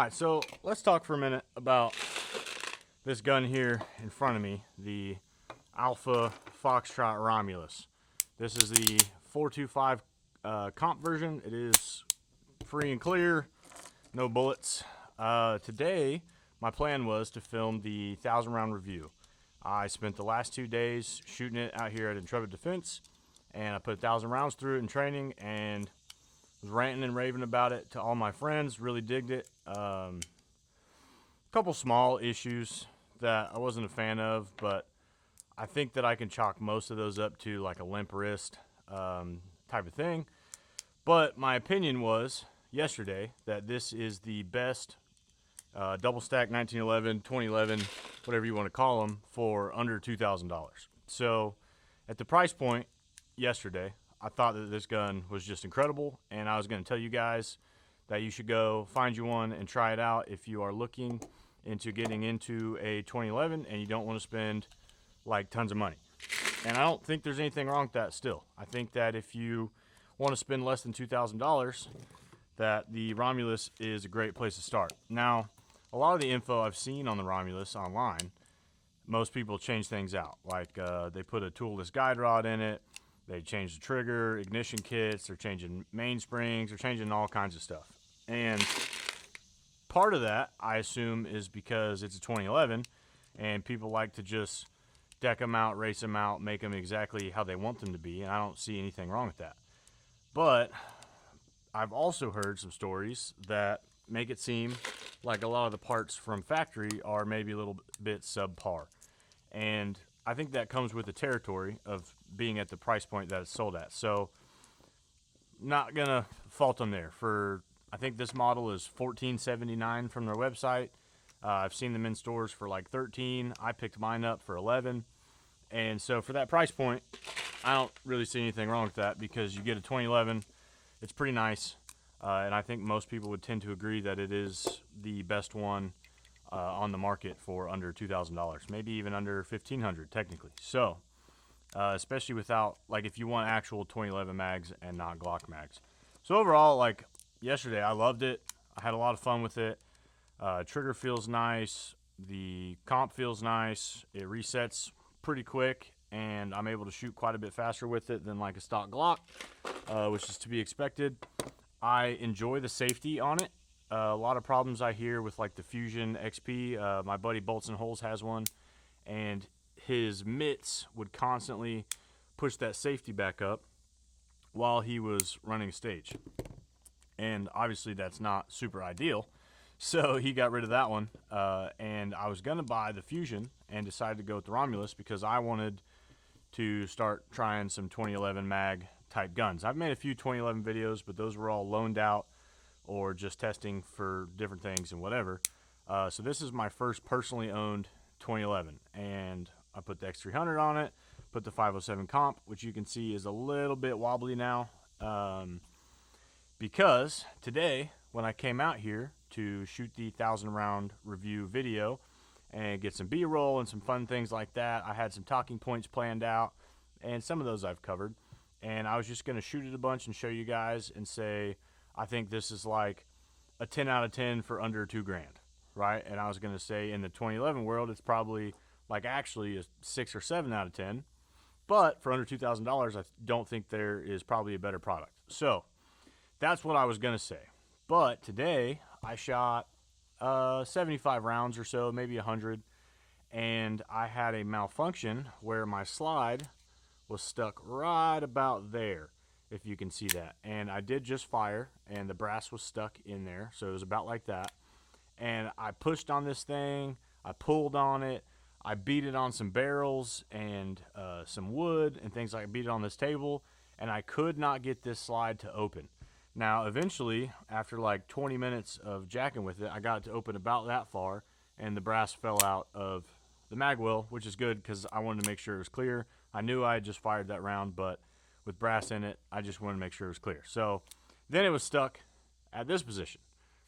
Alright, so let's talk for a minute about this gun here in front of me, the Alpha Foxtrot Romulus. This is the 425 comp version. It is free and clear, no bullets. Today, my plan was to film the 1,000 round review. I spent the last 2 days shooting it out here at Intrepid Defense, and I put 1,000 rounds through it in training, and was ranting and raving about it to all my friends. Really digged it. Couple small issues that I wasn't a fan of, but I think that I can chalk most of those up to like a limp wrist type of thing. But my opinion was yesterday that this is the best double stack 1911, 2011, whatever you want to call them, for under $2,000. So at the price point yesterday, I thought that this gun was just incredible, and I was going to tell you guys that you should go find you one and try it out if you are looking into getting into a 2011 and you don't want to spend like tons of money. And I don't think there's anything wrong with that still. I think that if you want to spend less than $2,000, that the Romulus is a great place to start. Now, a lot of the info I've seen on the Romulus online, most people change things out. Like they put a toolless guide rod in it, they change the trigger, ignition kits, they're changing mainsprings, they're changing all kinds of stuff. And part of that, I assume, is because it's a 2011 and people like to just deck them out, race them out, make them exactly how they want them to be, and I don't see anything wrong with that. But I've also heard some stories that make it seem like a lot of the parts from factory are maybe a little bit subpar. And I think that comes with the territory of being at the price point that it's sold at. So, not gonna fault them there. For I think this model is $14.79 from their website. I've seen them in stores for like $13. I picked mine up for $11, and so for that price point, I don't really see anything wrong with that because you get a 2011. It's pretty nice, and I think most people would tend to agree that it is the best one on the market for under $2,000, maybe even under $1,500 technically. So, especially without, like, if you want actual 2011 mags and not Glock mags. So overall, like yesterday, I loved it. I had a lot of fun with it. Trigger feels nice. The comp feels nice. It resets pretty quick, and I'm able to shoot quite a bit faster with it than like a stock Glock, which is to be expected. I enjoy the safety on it. A lot of problems I hear with like the Fusion XP. My buddy Bolts and Holes has one, and his mitts would constantly push that safety back up while he was running stage. And obviously that's not super ideal. So he got rid of that one. And I was going to buy the Fusion and decided to go with the Romulus because I wanted to start trying some 2011 mag type guns. I've made a few 2011 videos, but those were all loaned out or just testing for different things and whatever. So this is my first personally owned 2011, and I put the X300 on it, put the 507 comp, which you can see is a little bit wobbly now, because today when I came out here to shoot the 1,000 round review video and get some B-roll and some fun things like that, I had some talking points planned out, and some of those I've covered, and I was just going to shoot it a bunch and show you guys and say I think this is like a 10 out of 10 for under $2,000, right? And I was going to say in the 2011 world, it's probably like actually a 6 or 7 out of 10. But for under $2,000, I don't think there is probably a better product. So that's what I was going to say. But today I shot 75 rounds or so, maybe 100. And I had a malfunction where my slide was stuck right about there, if you can see that. And I did just fire, and the brass was stuck in there, so it was about like that. And I pushed on this thing, I pulled on it, I beat it on some barrels and some wood and things like that. I beat it on this table, and I could not get this slide to open. Now, eventually, after like 20 minutes of jacking with it, I got it to open about that far, and the brass fell out of the mag well, which is good because I wanted to make sure it was clear. I knew I had just fired that round, but with brass in it, I just wanted to make sure it was clear. So then it was stuck at this position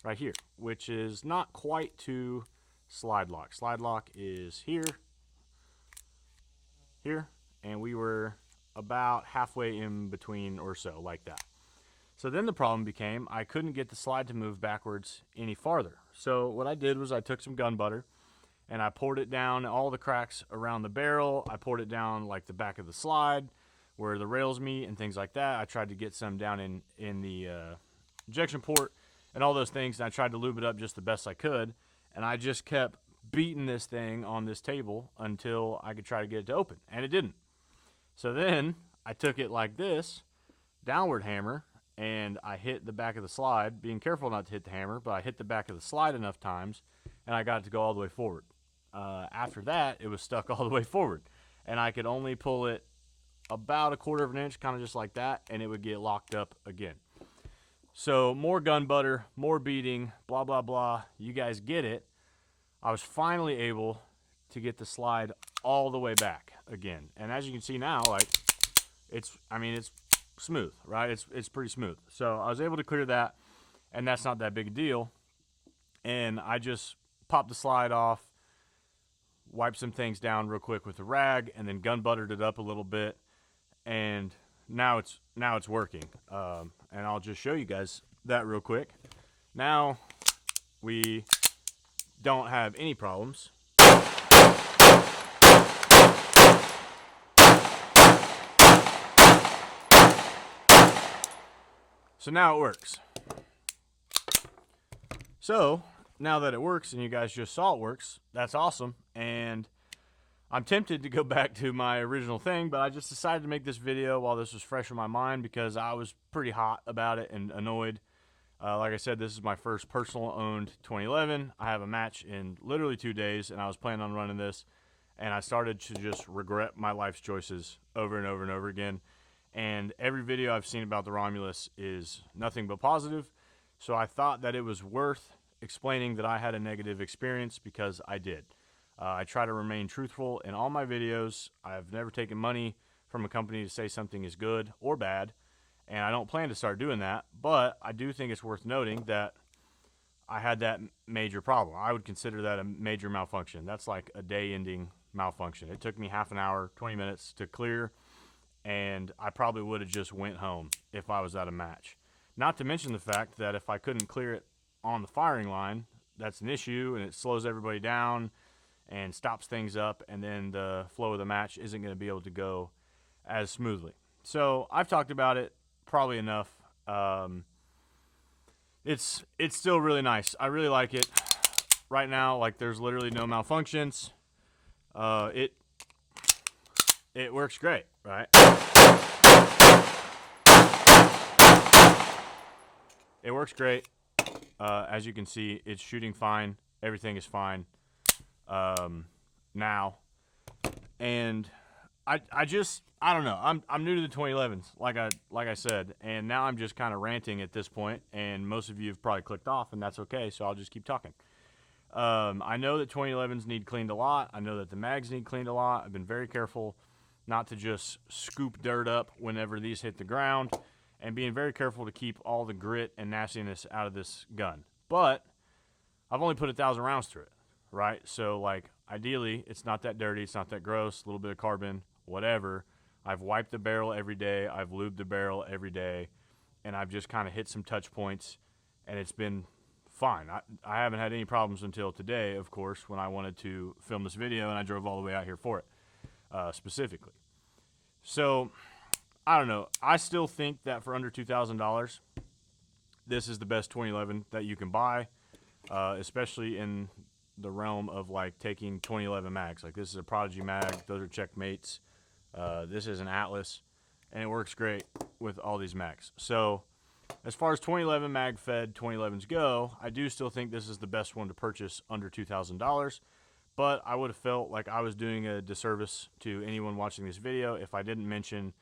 right here, which is not quite to slide lock. Slide lock is here, and we were about halfway in between or so, like that. So then the problem became I couldn't get the slide to move backwards any farther. So what I did was I took some gun butter and I poured it down all the cracks around the barrel. I poured it down like the back of the slide where the rails meet and things like that. I tried to get some down in the injection port and all those things, and I tried to lube it up just the best I could, and I just kept beating this thing on this table until I could try to get it to open, and it didn't. So then I took it like this, downward hammer, and I hit the back of the slide, being careful not to hit the hammer, but I hit the back of the slide enough times, and I got it to go all the way forward. After that, it was stuck all the way forward, and I could only pull it about 1/4 of an inch, kind of just like that, and it would get locked up again. So more gun butter, more beating, blah, blah, blah. You guys get it. I was finally able to get the slide all the way back again. And as you can see now, like, it's smooth, right? It's pretty smooth. So I was able to clear that, and that's not that big a deal. And I just popped the slide off, wiped some things down real quick with a rag, and then gun buttered it up a little bit. And now it's working. And I'll just show you guys that real quick. Now we don't have any problems. So now it works. So now that it works and you guys just saw it works, that's awesome. And I'm tempted to go back to my original thing, but I just decided to make this video while this was fresh in my mind because I was pretty hot about it and annoyed. Like I said, this is my first personal owned 2011. I have a match in literally 2 days, and I was planning on running this, and I started to just regret my life's choices over and over and over again. And every video I've seen about the Romulus is nothing but positive, so I thought that it was worth explaining that I had a negative experience because I did. I try to remain truthful in all my videos. I've never taken money from a company to say something is good or bad, and I don't plan to start doing that, but I do think it's worth noting that I had that major problem. I would consider that a major malfunction. That's like a day-ending malfunction. It took me half an hour, 20 minutes to clear, and I probably would have just went home if I was at a match. Not to mention the fact that if I couldn't clear it on the firing line, that's an issue, and it slows everybody down and stops things up, and then the flow of the match isn't going to be able to go as smoothly. So I've talked about it probably enough. It's still really nice. I really like it. Right now, like, there's literally no malfunctions. It works great, right? It works great. As you can see, it's shooting fine. Everything is fine. Now, and I don't know. I'm new to the 2011s, like I said, and now I'm just kind of ranting at this point, and most of you have probably clicked off, and that's okay. So I'll just keep talking. I know that 2011s need cleaned a lot. I know that the mags need cleaned a lot. I've been very careful not to just scoop dirt up whenever these hit the ground, and being very careful to keep all the grit and nastiness out of this gun. But I've only put 1,000 rounds through it. Right? So, like, ideally, it's not that dirty, it's not that gross, a little bit of carbon, whatever. I've wiped the barrel every day, I've lubed the barrel every day, and I've just kind of hit some touch points, and it's been fine. I haven't had any problems until today, of course, when I wanted to film this video, and I drove all the way out here for it, specifically. So, I don't know. I still think that for under $2,000, this is the best 2011 that you can buy, especially in the realm of like taking 2011 mags. Like, this is a Prodigy mag, those are Checkmates, this is an Atlas, and it works great with all these mags. So as far as 2011 mag fed 2011s go, I do still think this is the best one to purchase under $2,000, but I would have felt like I was doing a disservice to anyone watching this video if I didn't mention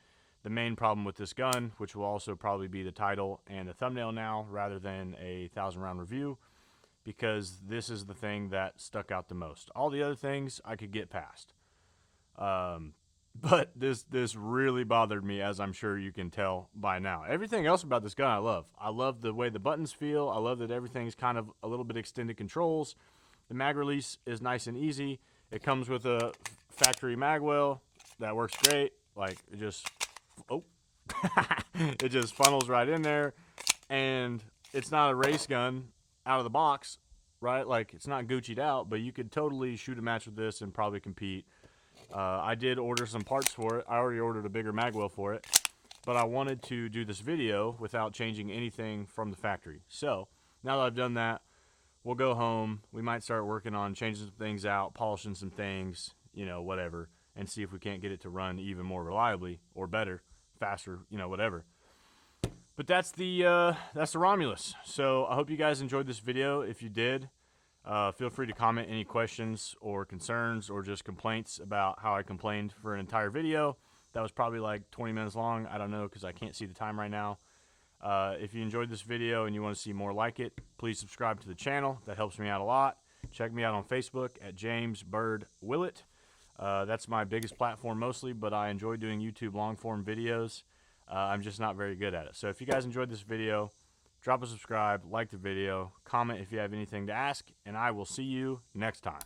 the main problem with this gun, which will also probably be the title and the thumbnail now rather than a 1,000-round review, because this is the thing that stuck out the most. All the other things I could get past. But this really bothered me, as I'm sure you can tell by now. Everything else about this gun I love. I love the way the buttons feel. I love that everything's kind of a little bit extended controls. The mag release is nice and easy. It comes with a factory mag well. That works great. Like, it just, it just funnels right in there. and it's not a race gun out of the box, right? Like, it's not Gucci'd out, but you could totally shoot a match with this and probably compete. I did order some parts for it. I already ordered a bigger magwell for it, but I wanted to do this video without changing anything from the factory. So now that I've done that, we'll go home. We might start working on changing some things out, polishing some things, you know, whatever, and see if we can't get it to run even more reliably or better, faster, you know, whatever. But that's the Romulus. So I hope you guys enjoyed this video. If you did, feel free to comment any questions or concerns or just complaints about how I complained for an entire video. That was probably like 20 minutes long. I don't know, because I can't see the time right now. If you enjoyed this video and you want to see more like it, please subscribe to the channel. That helps me out a lot. Check me out on Facebook at James Bird Willett. That's my biggest platform mostly, but I enjoy doing YouTube long form videos. I'm just not very good at it. So if you guys enjoyed this video, drop a subscribe, like the video, comment if you have anything to ask, and I will see you next time.